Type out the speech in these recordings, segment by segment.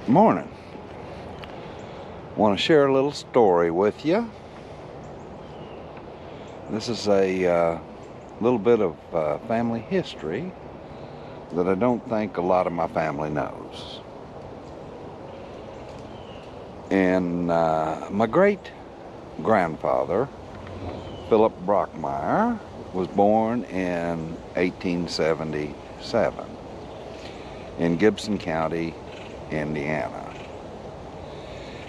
Morning. Want to share a little story with you. This is a little bit of family history that I don't think a lot of my family knows. And my great grandfather, Philip Brockmeyer, was born in 1877 in Gibson County, Indiana.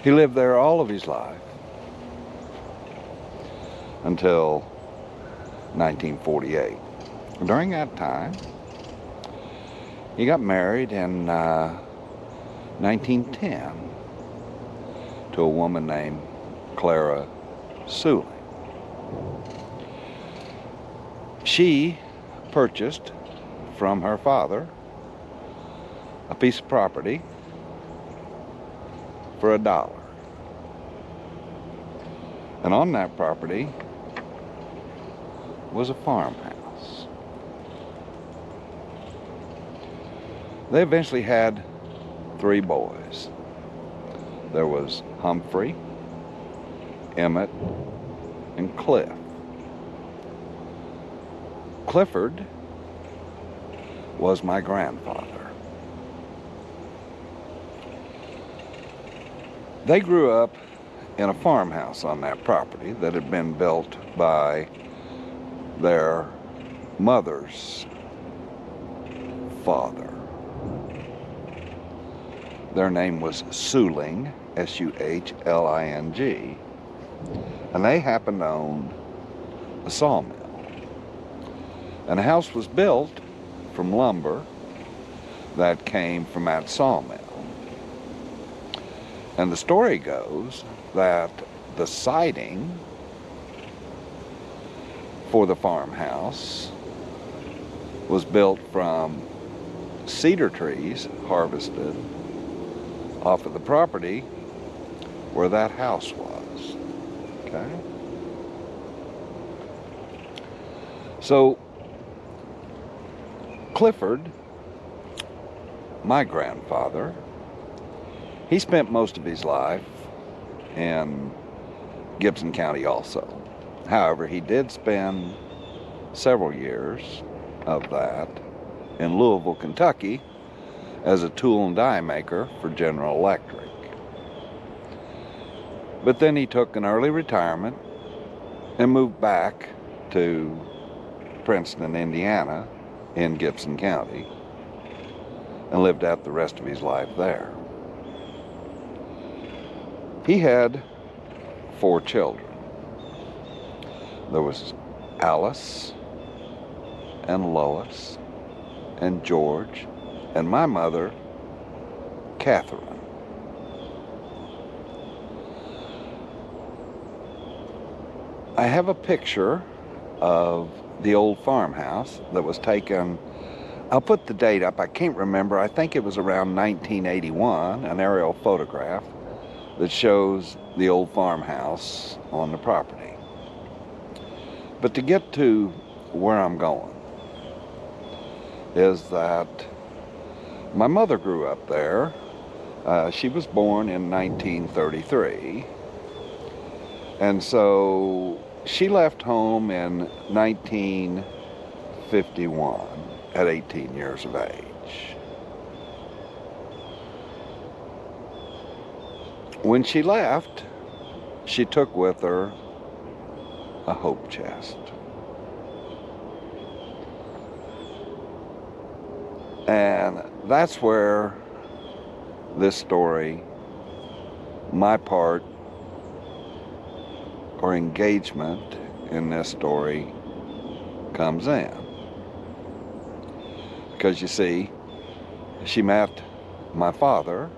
He lived there all of his life until 1948. During that time, he got married in 1910 to a woman named Clara Suling. She purchased from her father a piece of property for $1. And on that property was a farmhouse. They eventually had 3 boys. There was Humphrey, Emmett, and Cliff. Clifford was my grandfather. They grew up in a farmhouse on that property that had been built by their mother's father. Their name was Suling, S-U-H-L-I-N-G, and they happened to own a sawmill. And the house was built from lumber that came from that sawmill. And the story goes that the siding for the farmhouse was built from cedar trees harvested off of the property where that house was. Okay? So Clifford, my grandfather, he spent most of his life in Gibson County also. However, he did spend several years of that in Louisville, Kentucky as a tool and die maker for General Electric. But then he took an early retirement and moved back to Princeton, Indiana in Gibson County and lived out the rest of his life there. He had 4 children. There was Alice and Lois and George and my mother, Catherine. I have a picture of the old farmhouse that was taken, I'll put the date up, I can't remember, I think it was around 1981, an aerial photograph that shows the old farmhouse on the property. But to get to where I'm going is that my mother grew up there. She was born in 1933, and so she left home in 1951 at 18 years of age. When she left, she took with her a hope chest. And that's where this story, my part or engagement in this story, comes in. Because you see, she met my father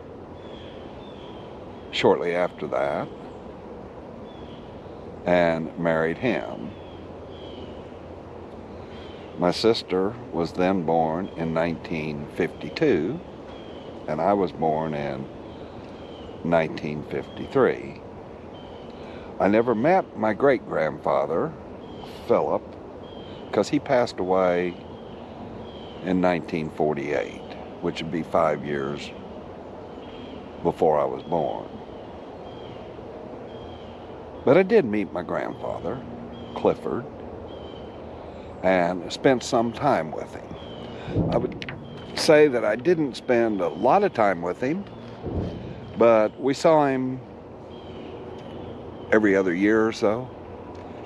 shortly after that and married him. My sister was then born in 1952 and I was born in 1953. I never met my great-grandfather, Philip, because he passed away in 1948, which would be 5 years before I was born. But I did meet my grandfather, Clifford, and spent some time with him. I would say that I didn't spend a lot of time with him, but we saw him every other year or so.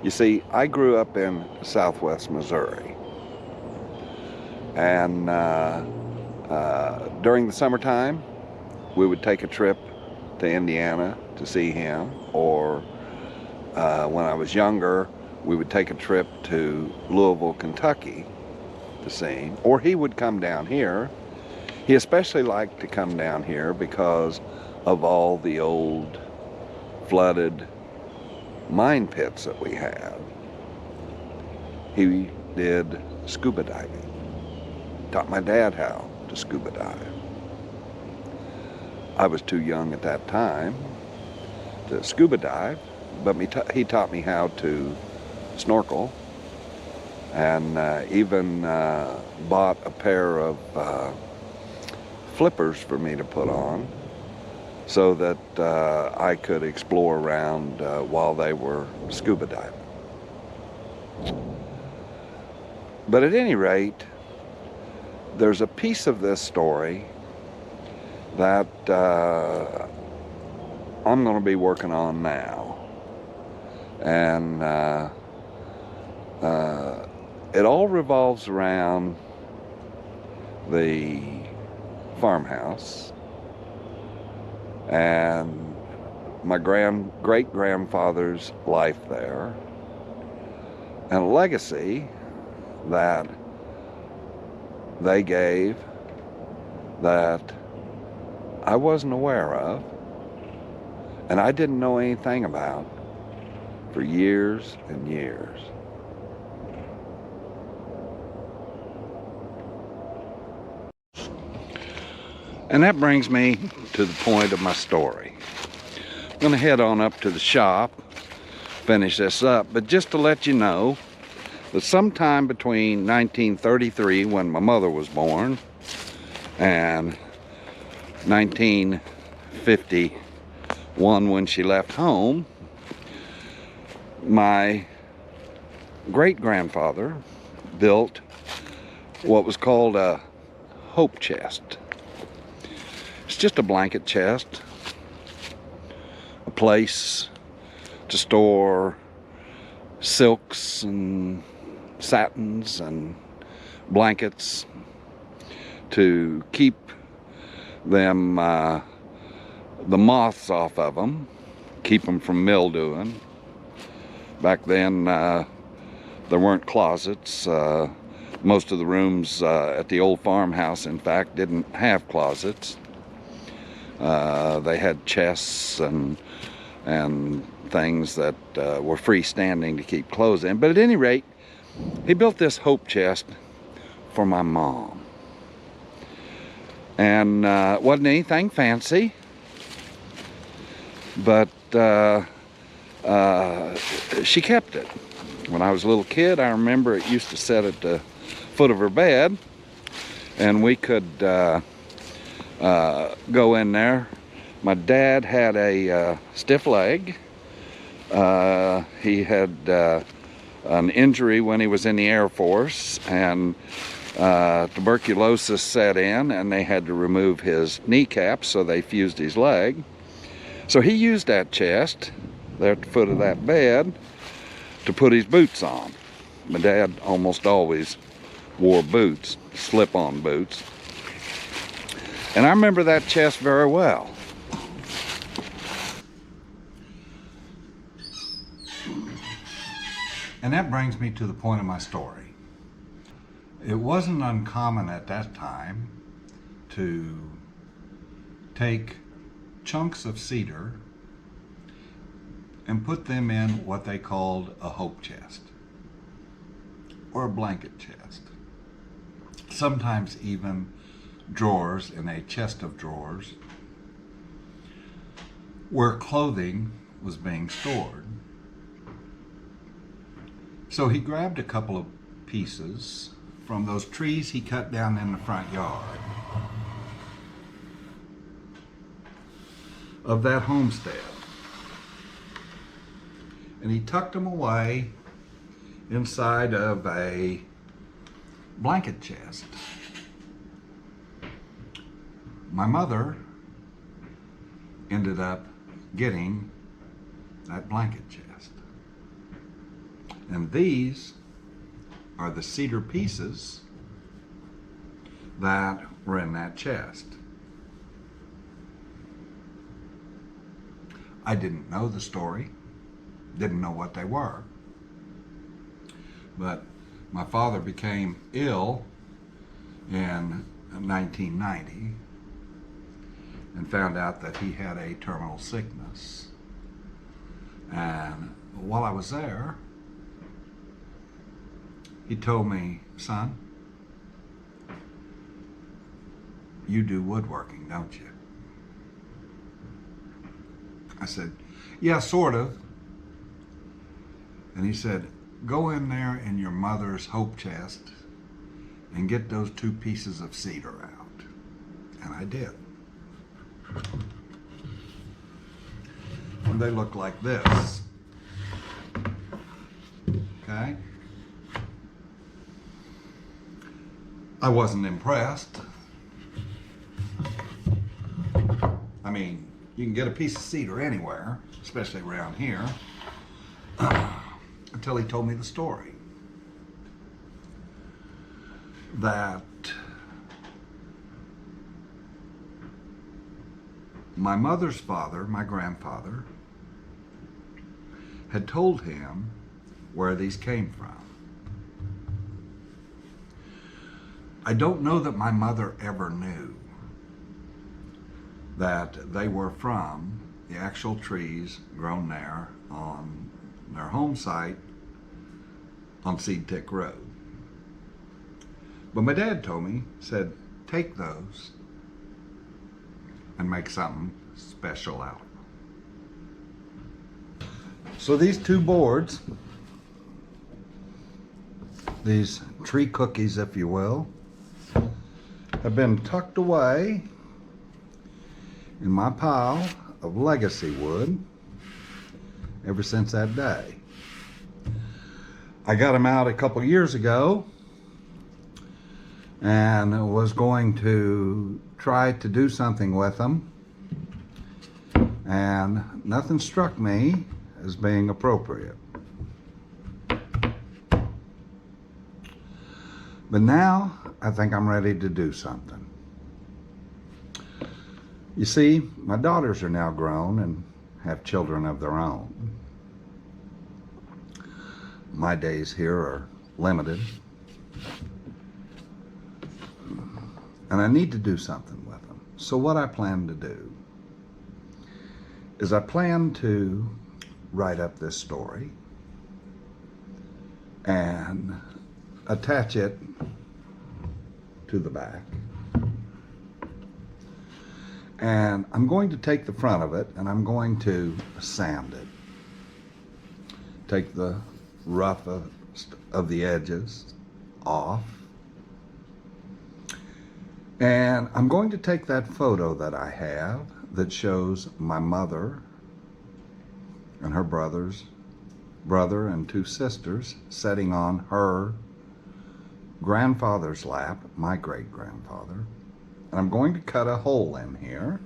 You see, I grew up in southwest Missouri, and during the summertime, we would take a trip to Indiana to see him, or when I was younger, we would take a trip to Louisville, Kentucky to see him, or he would come down here. He especially liked to come down here because of all the old flooded mine pits that we had. He did scuba diving. Taught my dad how to scuba dive. I was too young at that time to scuba dive, but he taught me how to snorkel, and even bought a pair of flippers for me to put on so that I could explore around while they were scuba diving. But at any rate, there's a piece of this story that I'm going to be working on now. And it all revolves around the farmhouse and my great-grandfather's life there, and a legacy that they gave that I wasn't aware of and I didn't know anything about for years and years. And that brings me to the point of my story. I'm going to head on up to the shop, finish this up, but just to let you know that sometime between 1933, when my mother was born, and 1951, when she left home, my great-grandfather built what was called a hope chest. It's just a blanket chest, a place to store silks and satins and blankets to keep them, the moths off of them, keep them from mildewing. Back then, there weren't closets. Most of the rooms at the old farmhouse, in fact, didn't have closets. They had chests and things that were freestanding to keep clothes in. But at any rate, he built this hope chest for my mom. And wasn't anything fancy, but she kept it. When I was a little kid, I remember it used to sit at the foot of her bed, and we could go in there. My dad had a stiff leg. He had an injury when he was in the Air Force, and tuberculosis set in, and they had to remove his kneecap, so they fused his leg. So he used that chest there at the foot of that bed to put his boots on. My dad almost always wore boots, slip-on boots. And I remember that chest very well. And that brings me to the point of my story. It wasn't uncommon at that time to take chunks of cedar and put them in what they called a hope chest or a blanket chest. Sometimes even drawers in a chest of drawers where clothing was being stored. So he grabbed a couple of pieces from those trees he cut down in the front yard. of that homestead. And he tucked them away inside of a blanket chest. My mother ended up getting that blanket chest. And these are the cedar pieces that were in that chest. I didn't know the story, didn't know what they were. But my father became ill in 1990 and found out that he had a terminal sickness. And while I was there, he told me, "Son, you do woodworking, don't you?" I said, "Yeah, sort of." And he said, "Go in there in your mother's hope chest and get those 2 pieces of cedar out." And I did. And they look like this. Okay? I wasn't impressed. I mean, you can get a piece of cedar anywhere, especially around here, until he told me the story. That my mother's father, my grandfather, had told him where these came from. I don't know that my mother ever knew that they were from the actual trees grown there on their home site on Seed Tick Road. But my dad told me, said, "Take those and make something special out of them." So these 2 boards, these tree cookies, if you will, have been tucked away in my pile of legacy wood ever since that day. I got them out a couple years ago and was going to try to do something with them, and nothing struck me as being appropriate. But now I think I'm ready to do something. You see, my daughters are now grown and have children of their own. My days here are limited, and I need to do something with them. So what I plan to do is I plan to write up this story and attach it to the back. And I'm going to take the front of it and I'm going to sand it. Take the roughest of the edges off. And I'm going to take that photo that I have that shows my mother and her brother and 2 sisters sitting on her grandfather's lap, my great-grandfather. And I'm going to cut a hole in here.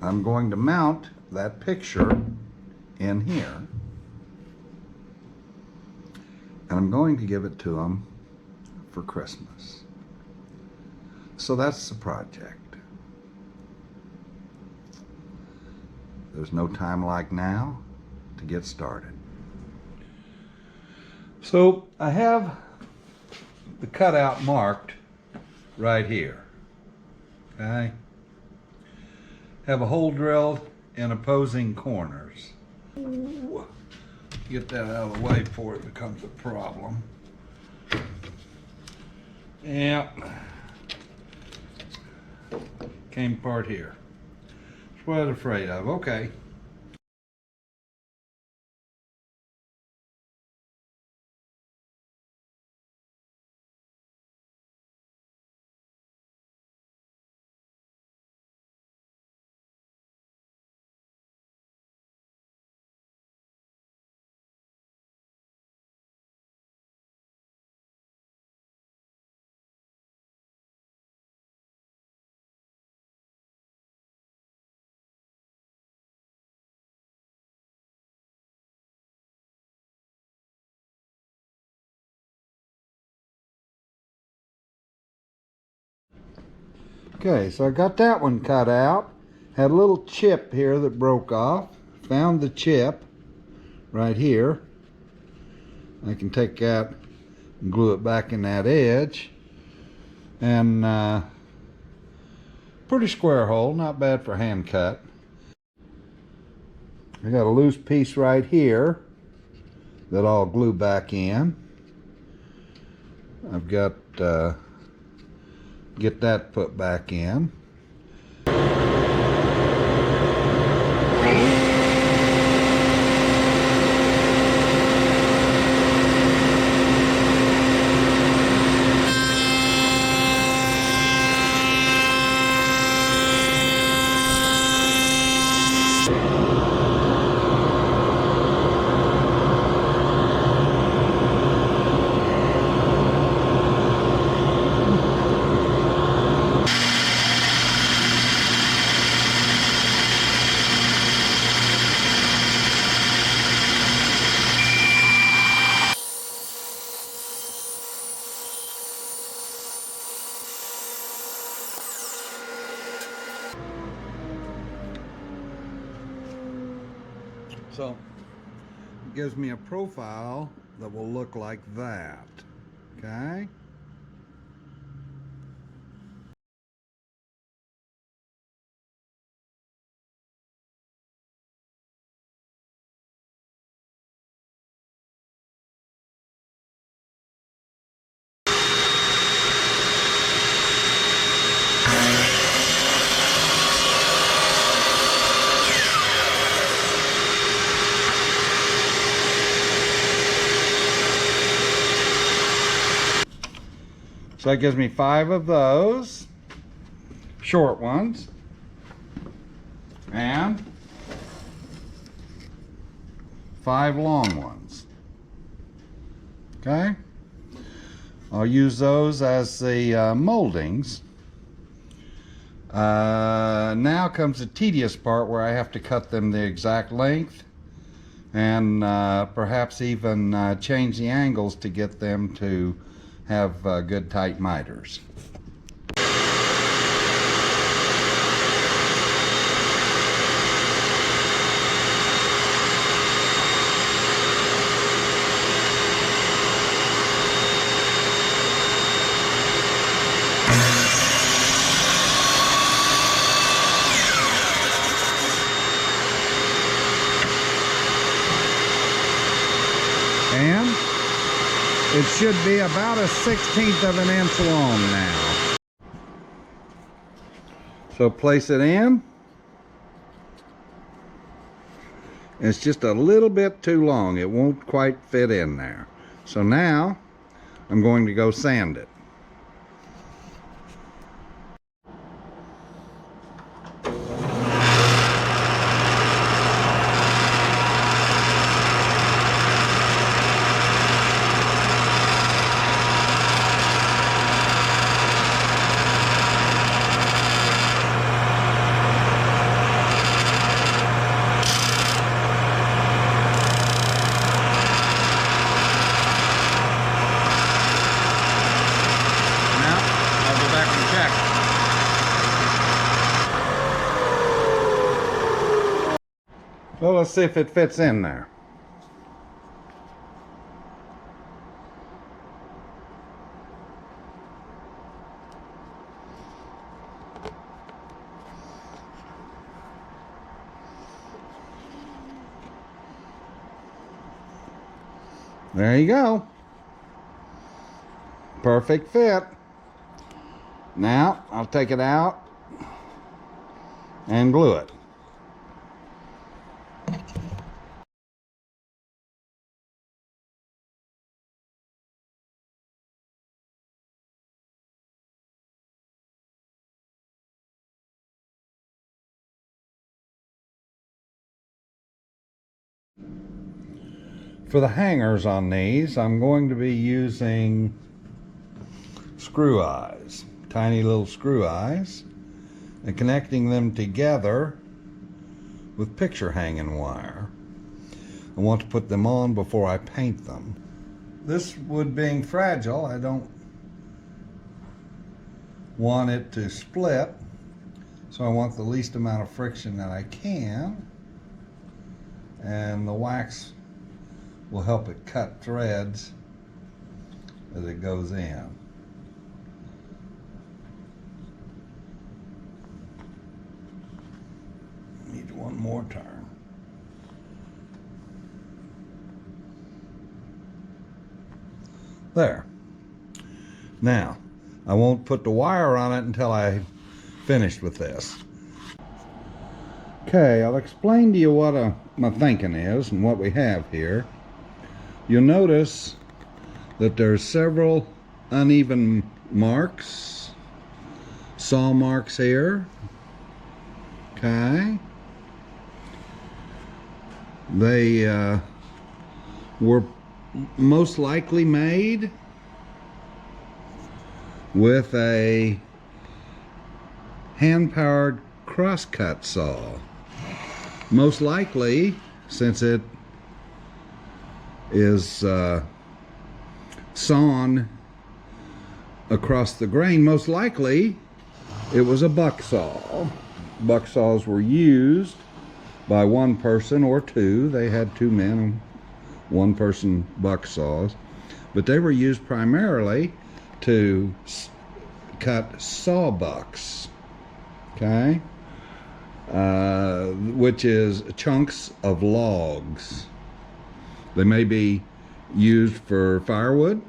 I'm going to mount that picture in here. And I'm going to give it to them for Christmas. So that's the project. There's no time like now to get started. So I have the cutout marked right here. Okay? Have a hole drilled in opposing corners. Ooh. Get that out of the way before it becomes a problem. Yeah. Came apart here. That's what I was afraid of. Okay. Okay, so I got that one cut out. Had a little chip here that broke off. Found the chip right here. I can take that and glue it back in that edge. And pretty square hole, not bad for hand cut. I got a loose piece right here that I'll glue back in. I've got get that put back in. So it gives me a profile that will look like that. Okay? So that gives me 5 of those short ones and 5 long ones. Okay? I'll use those as the mouldings. Now comes the tedious part where I have to cut them the exact length and perhaps even change the angles to get them to have good tight miters. And it should be about a 1/16 of an inch long now. So place it in. It's just a little bit too long. It won't quite fit in there. So now I'm going to go sand it. Well, let's see if it fits in there. There you go. Perfect fit. Now, I'll take it out and glue it. For the hangers on these, I'm going to be using screw eyes, tiny little screw eyes, and connecting them together with picture hanging wire. I want to put them on before I paint them. This wood being fragile, I don't want it to split, so I want the least amount of friction that I can, and the wax will help it cut threads as it goes in. Need one more turn. There. Now, I won't put the wire on it until I finished with this. Okay, I'll explain to you what my thinking is and what we have here. You'll notice that there's several uneven marks, saw marks here. Okay. They were most likely made with a hand-powered crosscut saw. Most likely, since it is sawn across the grain, most likely it was a buck saw. Buck saws were used by one person or two. They had two men and one person buck saws, but they were used primarily to cut sawbucks, okay, which is chunks of logs. They may be used for firewood,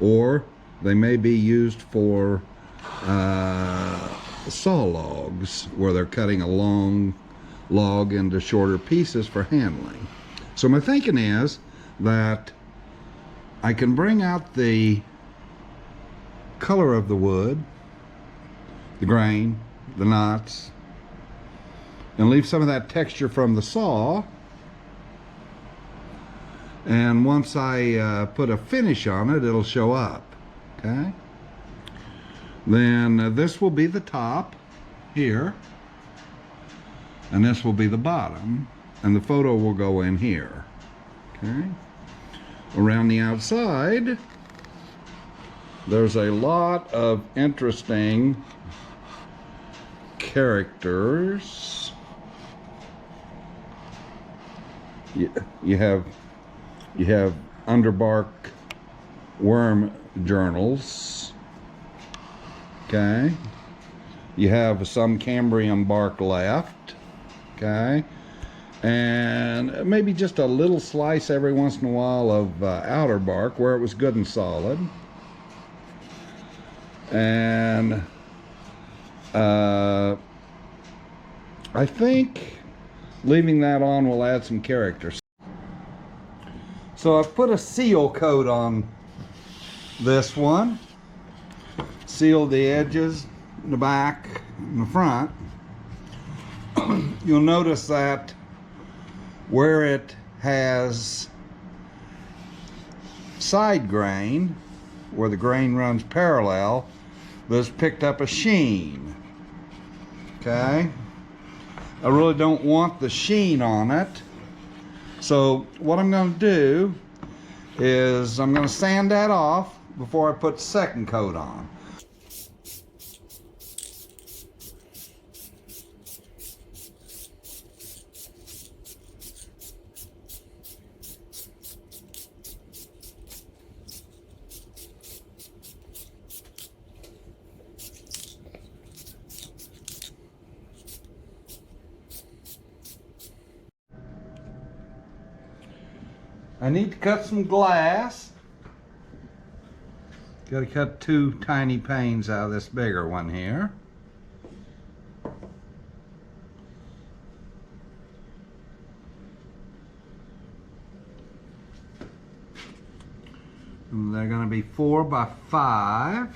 or they may be used for saw logs, where they're cutting a long log into shorter pieces for handling. So my thinking is that I can bring out the color of the wood, the grain, the knots, and leave some of that texture from the saw. And once I put a finish on it, it'll show up. Okay? Then this will be the top here, and this will be the bottom, and the photo will go in here. Okay? Around the outside, there's a lot of interesting characters. You have underbark worm journals. Okay. You have some Cambrian bark left. Okay. And maybe just a little slice every once in a while of outer bark where it was good and solid. And I think leaving that on will add some character. So I've put a seal coat on this one. Sealed the edges, the back, and the front. You'll notice that where it has side grain, where the grain runs parallel, this picked up a sheen. Okay? I really don't want the sheen on it. So what I'm going to do is I'm going to sand that off before I put the second coat on. I need to cut some glass. Got to cut two tiny panes out of this bigger one here. And they're going to be 4 by 5.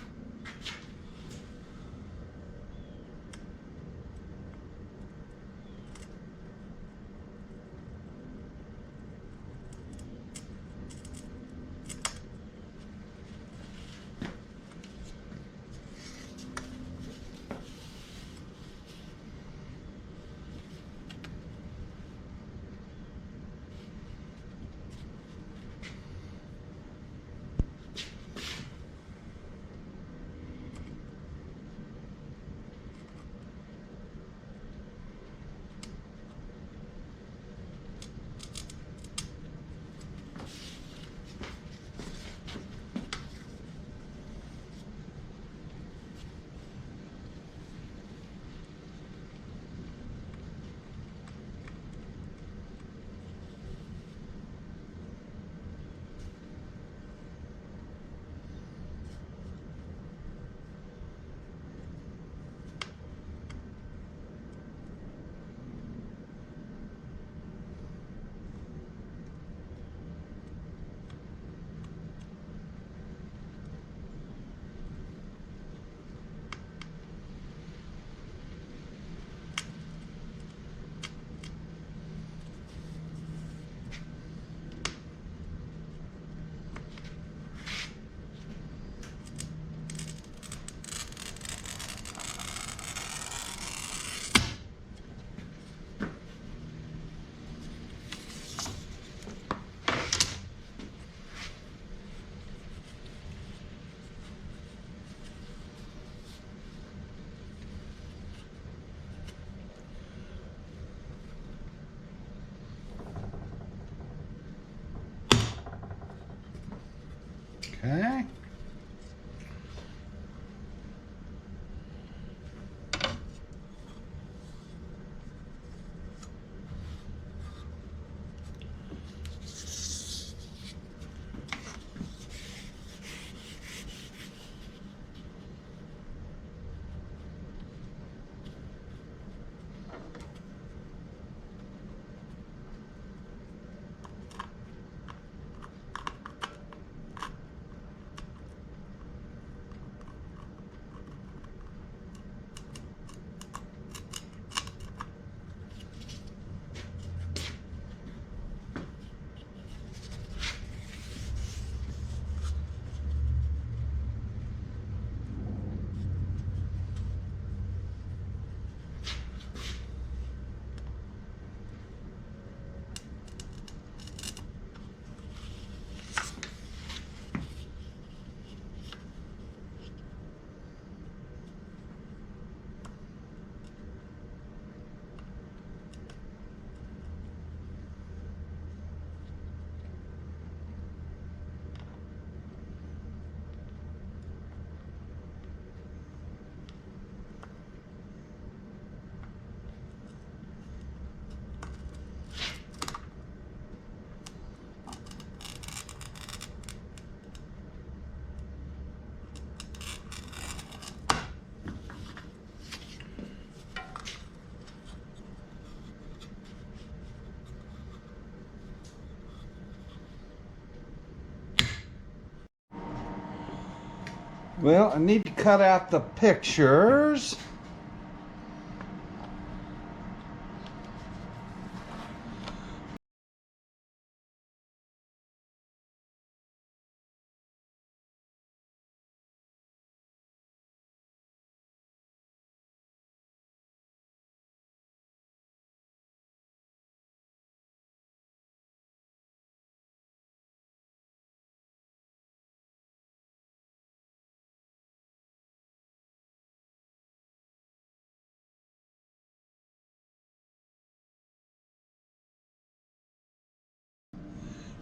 Well, I need to cut out the pictures.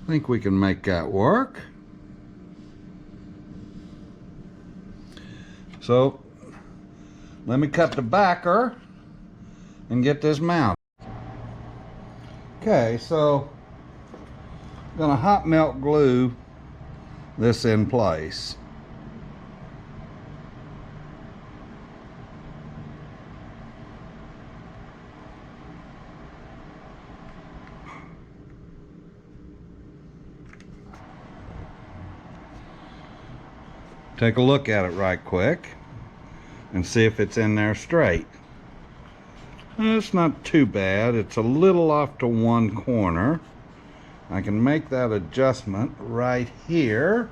I think we can make that work. So let me cut the backer and get this mounted. Okay, so I'm gonna hot melt glue this in place. Take a look at it right quick and see if it's in there straight. It's not too bad. It's a little off to one corner. I can make that adjustment right here.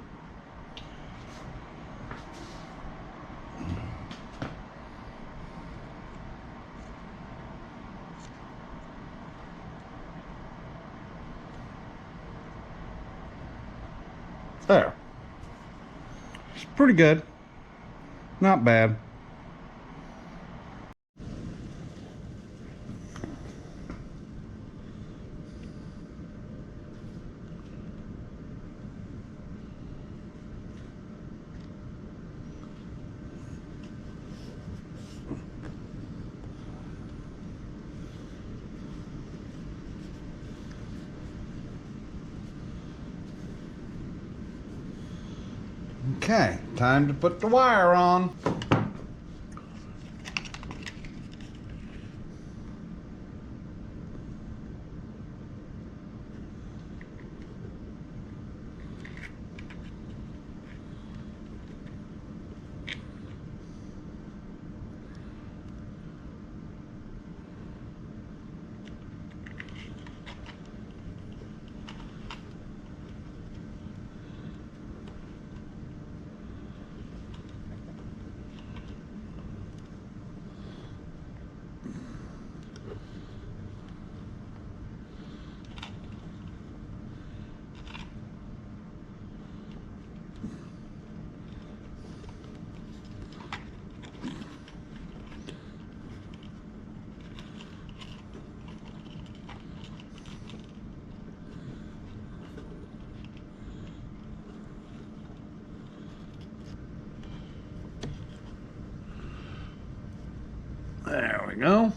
There. It's pretty good. Not bad. Okay, time to put the wire on. There we go.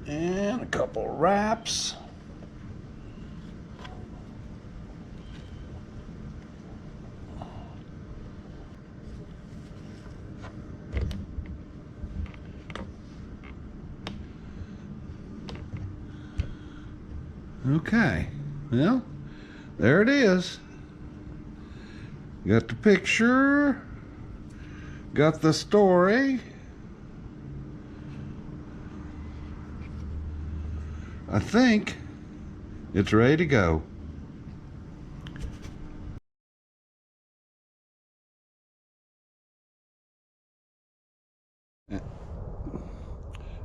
And a couple wraps. Okay, well, there it is. Got the picture, got the story. I think it's ready to go.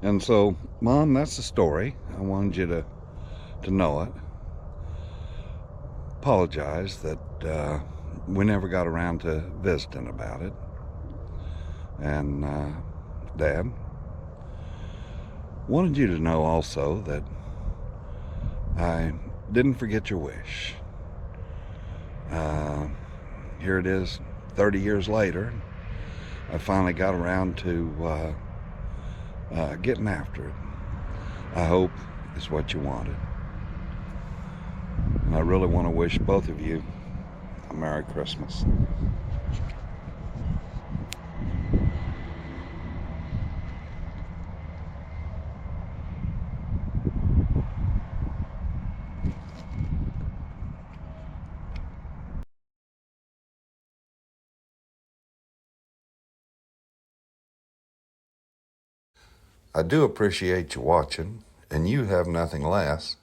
And so, Mom, that's the story. I wanted you to know it. Apologize that we never got around to visiting about it. And Dad, wanted you to know also that I didn't forget your wish. Here it is 30 years later. I finally got around to getting after it. I hope it's what you wanted. And I really want to wish both of you a Merry Christmas. I do appreciate you watching, and you have nothing less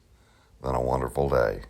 than a wonderful day.